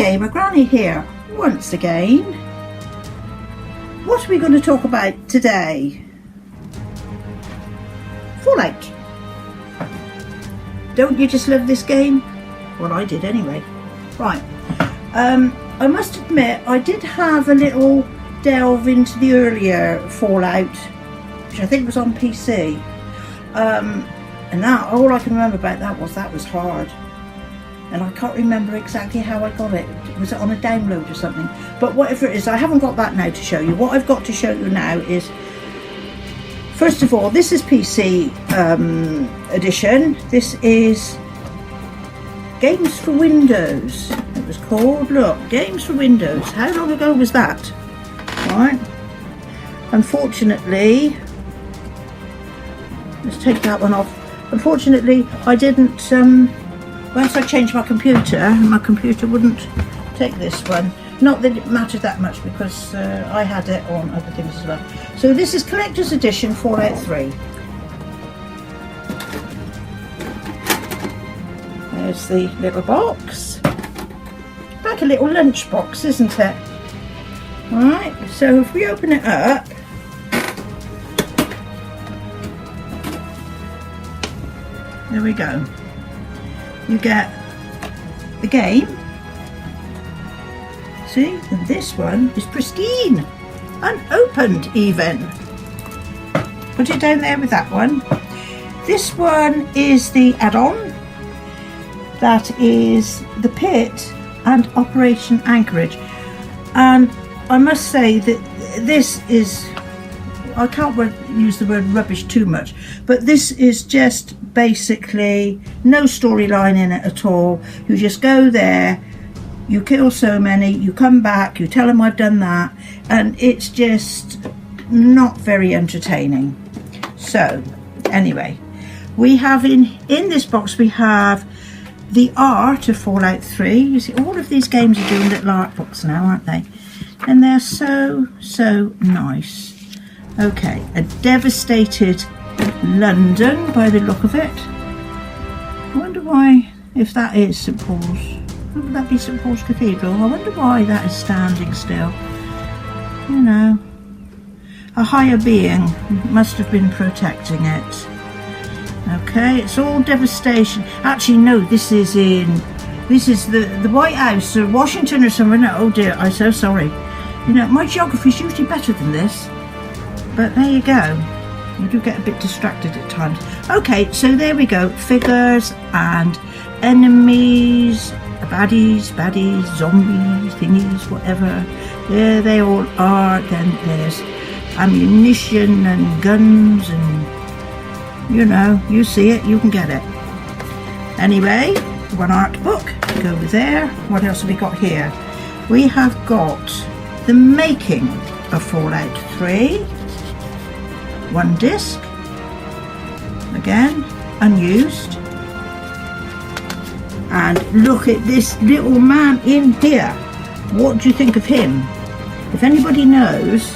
Gamer Granny here once again. What are we going to talk about today? Fallout. Don't you just love this game? Well, I did anyway. Right. I must admit I did have a little delve into the earlier Fallout, which I think was on PC. And that, all I can remember about that was hard. And I can't remember exactly how I got it. Was it on a download or something? But whatever it is, I haven't got that now to show you. What I've got to show you now is, first of all, this is PC edition. This is Games for Windows. It was called, look, Games for Windows. How long ago was that? Right. Unfortunately, let's take that one off. Unfortunately, I didn't, once I changed my computer wouldn't take this one. Not that it mattered that much, because I had it on other things as well. So this is Collector's Edition Fallout 3. There's the little box. Like a little lunch box, isn't it? Alright, so if we open it up, there we go. You get the game. See, and this one is pristine, unopened even. Put it down there with that one. This one is the add-on. That is the Pit and Operation Anchorage. And I must say that this is, I can't use the word rubbish too much, but this is just basically no storyline in it at all. You just go there, you kill so many, you come back, you tell them I've done that, and it's just not very entertaining. So anyway, we have in this box, we have the art of Fallout 3. You see, all of these games are doing little art books now, aren't they? And they're so nice. Okay, a devastated London by the look of it. I wonder why, if that is St Paul's, would that be St Paul's Cathedral? I wonder why that is standing still. You know, a higher being must have been protecting it. Okay, it's all devastation. Actually, no, this is the White House or Washington or something. No, oh dear, I'm so sorry. You know, my geography's usually better than this. But there you go. You do get a bit distracted at times. Okay, so there we go. Figures and enemies, baddies, zombies, thingies, whatever. There they all are. Then there's ammunition and guns and, you know, you see it, you can get it. Anyway, one art book, go over there. What else have we got here? We have got the making of Fallout 3. One disc, again, unused. And look at this little man in here. What do you think of him? If anybody knows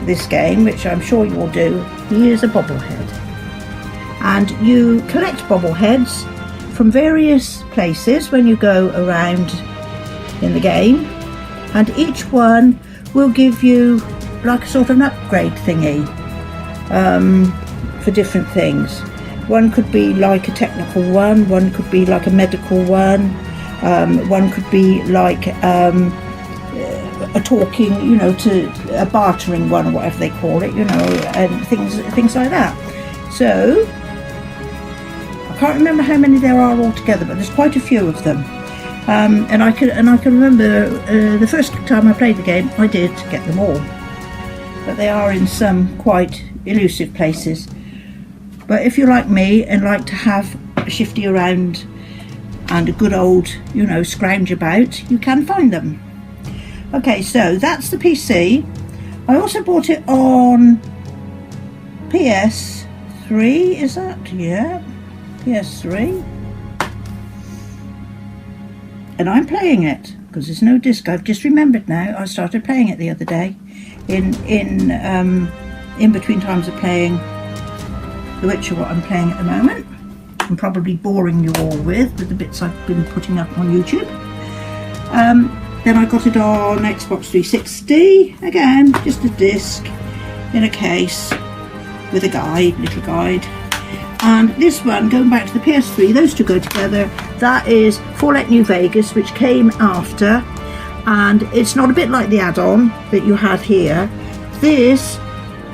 this game, which I'm sure you all do, he is a bobblehead. And you collect bobbleheads from various places when you go around in the game, and each one will give you like a sort of an upgrade thingy for different things. One could be like a technical one could be like a medical one could be like a talking, you know, to a bartering one or whatever they call it, you know, and things like that. So I can't remember how many there are altogether, but there's quite a few of them. And I can remember the first time I played the game, I did get them all, but they are in some quite elusive places. But if you're like me and like to have a shifty around and a good old, you know, scrounge about, you can find them. Okay, so that's the PC. I also bought it on PS3, is that? Yeah, PS3. And I'm playing it because there's no disc. I've just remembered now. I started playing it the other day in between times of playing The Witcher, what I'm playing at the moment. I'm probably boring you all with the bits I've been putting up on YouTube. Then I got it on Xbox 360, again, just a disc in a case with a guide, little guide. And this one, going back to the PS3, those two go together. That is Fallout New Vegas, which came after, and it's not a bit like the add-on that you had here. This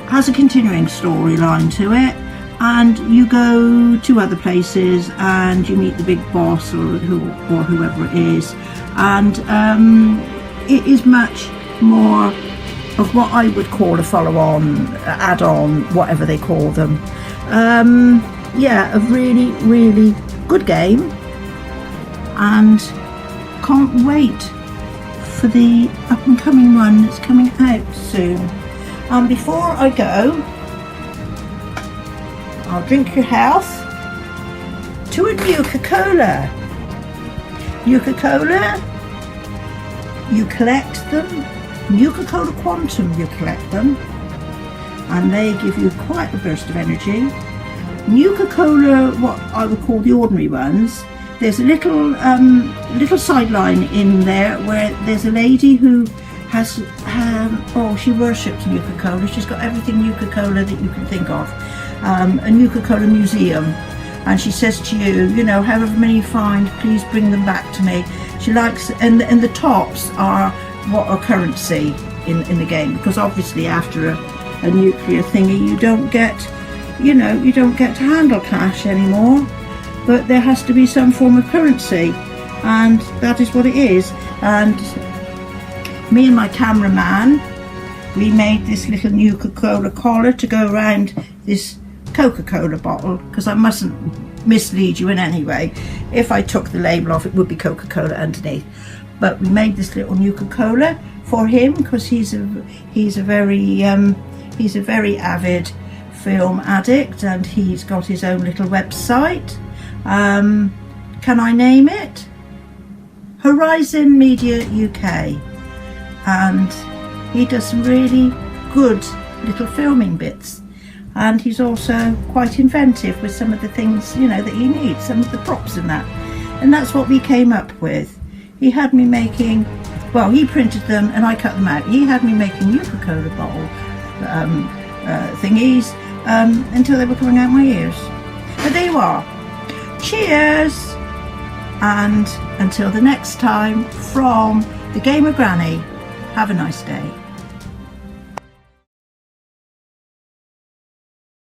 has a continuing storyline to it, and you go to other places and you meet the big boss or whoever it is, and it is much more of what I would call a follow-on, add-on, whatever they call them. Yeah, a really, really good game, and can't wait for the up-and-coming one that's coming out soon. And before I go, I'll drink your health to a Nuka-Cola. Nuka-Cola, you collect them. Nuka-Cola Quantum, you collect them, and they give you quite a burst of energy. Nuka-Cola, what I would call the ordinary ones, there's a little sideline in there where there's a lady who has, she worships Nuka-Cola. She's got everything Nuka-Cola that you can think of. A Nuka-Cola museum, and she says to you, you know, however many you find, please bring them back to me. She likes, and the tops are what are currency in the game, because obviously after a nuclear thingy you don't get, you know, you don't get to handle cash anymore, but there has to be some form of currency, and that is what it is. And me and my cameraman, we made this little Nuka-Cola collar to go around this Coca-Cola bottle, because I mustn't mislead you in any way. If I took the label off, it would be Coca-Cola underneath. But we made this little Nuka-Cola for him because he's a very avid film addict, and he's got his own little website. Can I name it? Horizon Media UK, and he does some really good little filming bits, and he's also quite inventive with some of the things, you know, that you need, some of the props and that, and that's what we came up with. He had me making, well, he printed them and I cut them out. He had me making Nuka-Cola bottle thingies until they were coming out my ears. But there you are. Cheers! And until the next time, from the Gamer Granny, have a nice day.